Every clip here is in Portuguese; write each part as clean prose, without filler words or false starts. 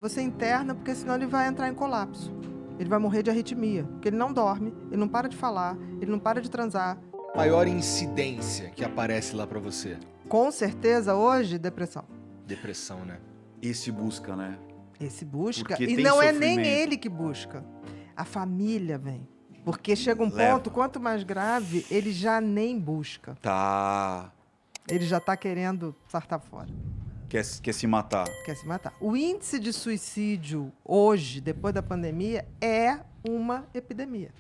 Você interna porque senão ele vai entrar em colapso. Ele vai morrer de arritmia, porque ele não dorme, ele não para de falar, ele não para de transar. Maior incidência que aparece lá pra você? Com certeza, hoje, depressão. Depressão, né? Esse busca, né? Esse busca, Porque e tem não é nem sofrimento. ele que busca. A família vem. Porque chega um Leva. ponto, quanto mais grave, ele já nem busca. Tá. Ele já tá querendo sartar fora. Quer se matar. Quer se matar. O índice de suicídio hoje, depois da pandemia, é uma epidemia.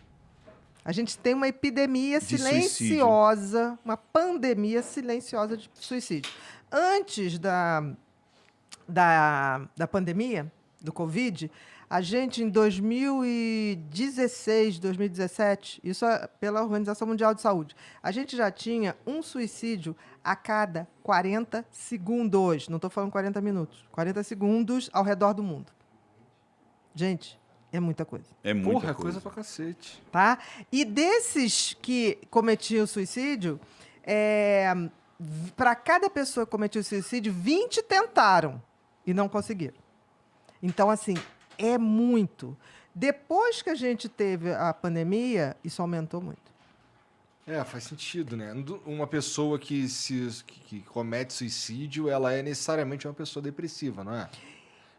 A gente tem uma epidemia De silenciosa, uma pandemia silenciosa de suicídio. Antes da pandemia, do Covid, a gente, em 2016, 2017, isso é pela Organização Mundial de Saúde, a gente já tinha um suicídio a cada 40 segundos. Não estou falando 40 minutos. 40 segundos ao redor do mundo. Gente, é muita coisa. É muita Porra, é coisa. coisa pra cacete. Tá? E desses que cometiam suicídio, para cada pessoa que cometia suicídio, 20 tentaram e não conseguiram. Então, assim, é muito. Depois que a gente teve a pandemia, isso aumentou muito. É, faz sentido, né? Uma pessoa que comete suicídio, ela é necessariamente uma pessoa depressiva, não é?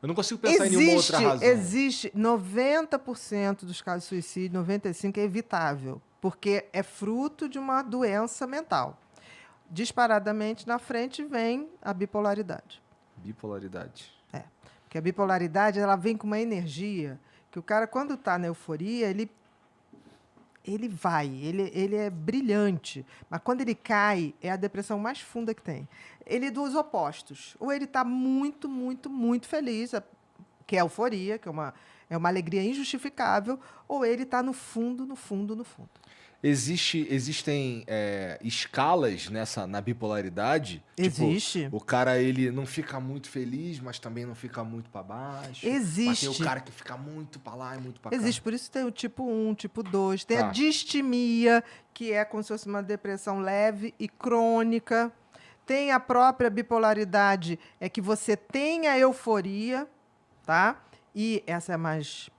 Eu não consigo pensar em nenhuma outra razão. Existe 90% dos casos de suicídio, 95% é evitável, porque é fruto de uma doença mental. Disparadamente, na frente, vem a bipolaridade. Bipolaridade. Porque a bipolaridade, ela vem com uma energia que o cara, quando está na euforia, ele é brilhante. Mas quando ele cai, é a depressão mais funda que tem. Ele é dos opostos. Ou ele está muito, muito, muito feliz, que é a euforia, que é uma alegria injustificável, ou ele está no fundo, no fundo, no fundo. Existem escalas na bipolaridade? Existe. Tipo, o cara, ele não fica muito feliz, mas também não fica muito pra baixo. Existe. Mas tem o cara que fica muito pra lá e muito pra cá. Existe, por isso tem o tipo 1, tipo 2. Tem Tá. a distimia, que é como se fosse uma depressão leve e crônica. Tem a própria bipolaridade, é que você tem a euforia, tá? E essa é mais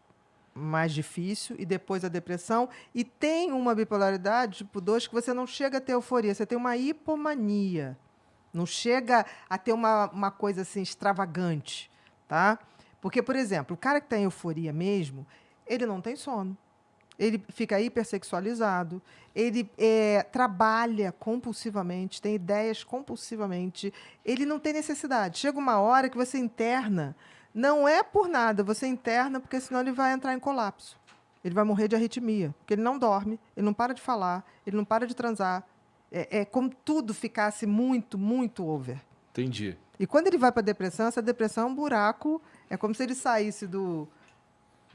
difícil, e depois a depressão. E tem uma bipolaridade, tipo 2, que você não chega a ter euforia, você tem uma hipomania. Não chega a ter uma coisa assim extravagante, tá? Porque, por exemplo, o cara que está em euforia mesmo, ele não tem sono. Ele fica hipersexualizado, ele trabalha compulsivamente, tem ideias compulsivamente, ele não tem necessidade. Chega uma hora que você interna, não é por nada, você interna porque senão ele vai entrar em colapso. Ele vai morrer de arritmia, porque ele não dorme, ele não para de falar, ele não para de transar. É como tudo ficasse muito, muito over. Entendi. E quando ele vai para a depressão, essa depressão é um buraco, é como se ele saísse do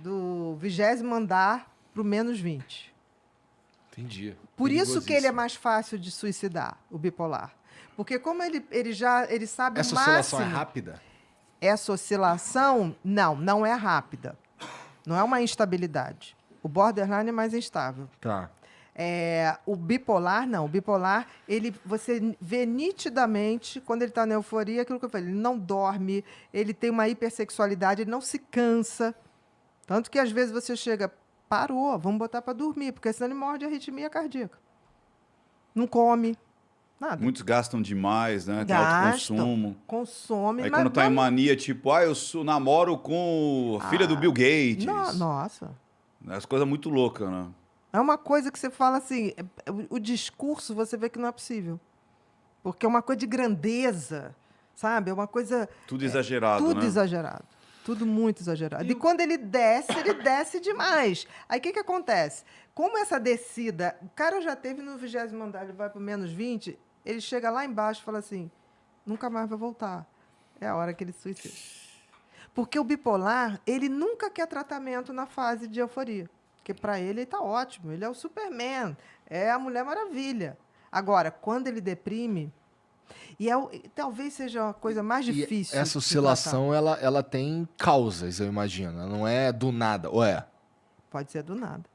20º andar para o menos 20. Entendi. Por isso que ele é Perigosíssimo. mais fácil de suicidar, o bipolar. Porque como ele sabe Essa o oscilação máximo... é rápida? Essa oscilação, não é rápida. Não é uma instabilidade. O borderline é mais instável. Tá. O bipolar, não. O bipolar, você vê nitidamente, quando ele está na euforia, aquilo que eu falei, ele não dorme, ele tem uma hipersexualidade, ele não se cansa. Tanto que, às vezes, você chega, parou, vamos botar para dormir, porque senão ele morre de arritmia cardíaca. Não come, nada. Muitos gastam demais, né? Tem autoconsumo. Consome. Aí mas quando tá em vamos- mania, tipo, eu namoro com a filha do Bill Gates. Nossa. As coisas muito loucas, né? É uma coisa que você fala assim, o discurso você vê que não é possível. Porque é uma coisa de grandeza, sabe? É uma coisa... Tudo exagerado, Tudo né? exagerado. Tudo muito exagerado. E quando ele desce demais. Aí o que acontece? Como essa descida... O cara já teve no 20º andar, ele vai para o menos 20, ele chega lá embaixo e fala assim, nunca mais vai voltar. É a hora que ele se suicida. Porque o bipolar, ele nunca quer tratamento na fase de euforia. Porque para ele está ótimo, ele é o Superman, é a Mulher Maravilha. Agora, quando ele deprime, talvez seja a coisa mais difícil. E essa de se oscilação, ela tem causas, eu imagino. Ela não é do nada. Ou é? tratar. Pode ser do nada.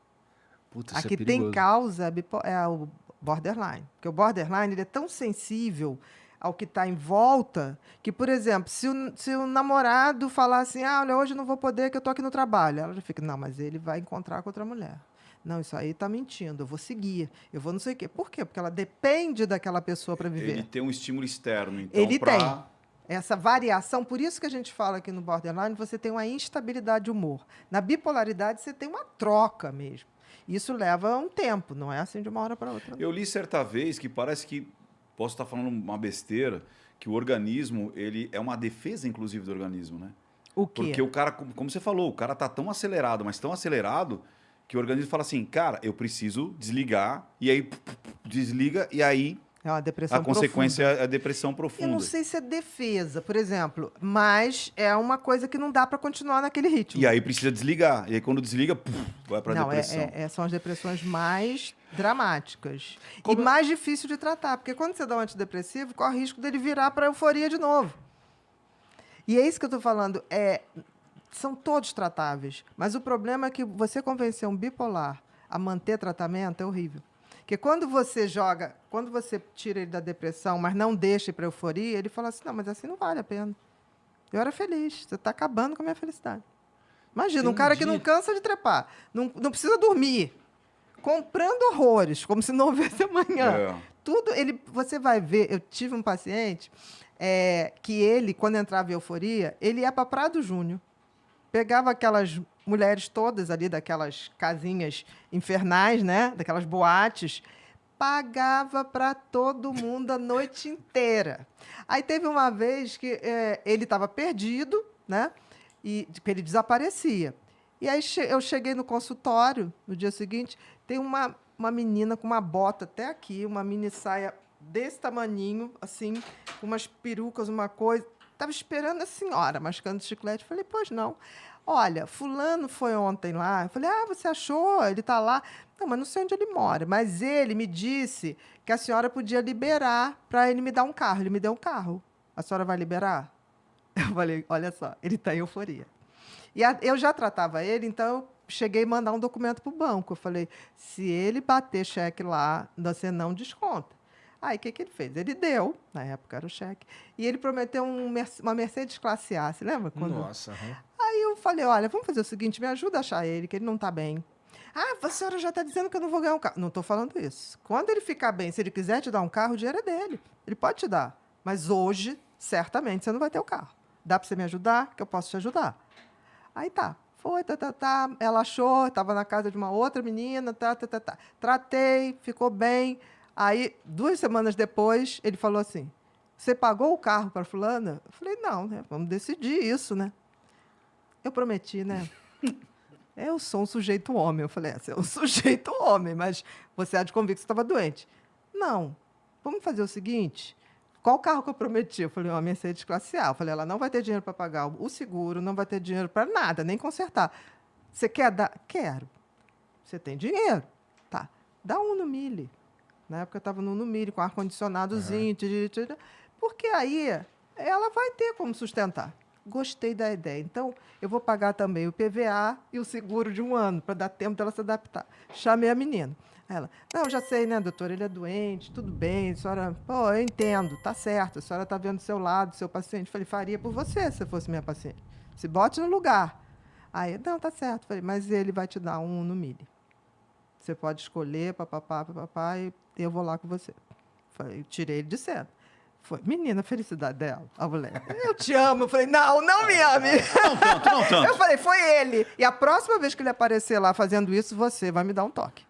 Puta, A isso que é perigoso. tem causa é o borderline. Porque o borderline ele é tão sensível ao que está em volta, que, por exemplo, se o namorado falar assim, olha, hoje eu não vou poder, que eu estou aqui no trabalho, ela já fica, não, mas ele vai encontrar com outra mulher. Não, isso aí está mentindo, eu vou seguir, eu vou não sei o quê. Por quê? Porque ela depende daquela pessoa para viver. Ele tem um estímulo externo, então, Ele tem. Essa variação, por isso que a gente fala aqui no borderline, você tem uma instabilidade de humor. Na bipolaridade, você tem uma troca mesmo. Isso leva um tempo, não é assim de uma hora para outra. Eu li certa vez que parece que, posso estar falando uma besteira, que o organismo, ele é uma defesa, inclusive, do organismo, né? O quê? Porque o cara, como você falou, o cara tá tão acelerado, mas tão acelerado, que o organismo fala assim, cara, eu preciso desligar, e aí desliga, e aí é uma depressão a consequência é a depressão profunda. Eu não sei se é defesa, por exemplo, mas é uma coisa que não dá para continuar naquele ritmo. E aí precisa desligar. E aí quando desliga, vai para a depressão. São as depressões mais dramáticas. E mais difícil de tratar, porque quando você dá um antidepressivo, corre o risco dele virar para euforia de novo. E é isso que eu estou falando. São todos tratáveis, mas o problema é que você convencer um bipolar a manter tratamento é horrível. Porque quando você tira ele da depressão, mas não deixa ir para a euforia, ele fala assim, não, mas assim não vale a pena. Eu era feliz, você está acabando com a minha felicidade. Imagina, um cara que não cansa de trepar, não precisa dormir, comprando horrores, como se não houvesse amanhã. Tudo, você vai ver, eu tive um paciente que ele, quando entrava em euforia, ele ia para Prado Júnior, pegava aquelas mulheres todas ali, daquelas casinhas infernais, né? Daquelas boates, pagava para todo mundo a noite inteira. Aí teve uma vez que ele estava perdido, né? E ele desaparecia. E aí eu cheguei no consultório, no dia seguinte, tem uma menina com uma bota até aqui, uma mini saia desse tamaninho, assim, com umas perucas, uma coisa. Estava esperando a senhora, mascando chiclete. Falei, pois não. Olha, fulano foi ontem lá. Eu falei, você achou? Ele está lá. Não, mas não sei onde ele mora. Mas ele me disse que a senhora podia liberar para ele me dar um carro. Ele me deu um carro. A senhora vai liberar? Eu falei, olha só, ele está em euforia. E eu já tratava ele, então eu cheguei a mandar um documento para o banco. Eu falei, se ele bater cheque lá, você não desconta. Aí, o que ele fez? Ele deu, na época era o cheque, e ele prometeu uma Mercedes classe A, você lembra? Nossa. Aí eu falei, olha, vamos fazer o seguinte, me ajuda a achar ele, que ele não está bem. A senhora já está dizendo que eu não vou ganhar um carro. Não estou falando isso. Quando ele ficar bem, se ele quiser te dar um carro, o dinheiro é dele. Ele pode te dar. Mas hoje, certamente, você não vai ter o carro. Dá para você me ajudar? Que eu posso te ajudar. Aí tá. Foi, ela achou, estava na casa de uma outra menina, Tratei, ficou bem. Aí, 2 semanas depois, ele falou assim, você pagou o carro para fulana? Eu falei, não, né? Vamos decidir isso, né? Eu prometi, né? Eu sou um sujeito homem. Eu falei, você é um sujeito homem, mas você há de convir que você estava doente. Não, vamos fazer o seguinte, qual carro que eu prometi? Eu falei, uma Mercedes classe A. Eu falei, ela não vai ter dinheiro para pagar o seguro, não vai ter dinheiro para nada, nem consertar. Você quer dar? Quero. Você tem dinheiro? Tá, dá um no Mille. Na época eu estava no Mille, com ar-condicionadozinho, porque aí ela vai ter como sustentar. Gostei da ideia. Então, eu vou pagar também o PVA e o seguro de 1 ano, para dar tempo dela se adaptar. Chamei a menina. Ela, não, já sei, né, doutora, ele é doente, tudo bem, a senhora, eu entendo, tá certo, a senhora está vendo do seu lado, seu paciente. Falei, faria por você, se fosse minha paciente. Se bote no lugar. Aí, não, tá certo. Falei, mas ele vai te dar 1 no Mille. Você pode escolher, papapá, e eu vou lá com você. Falei, tirei ele de cena. Foi, menina, a felicidade dela, a mulher. Eu te amo. Eu falei, não me ame. Não tanto. Eu falei, foi ele. E a próxima vez que ele aparecer lá fazendo isso, você vai me dar um toque.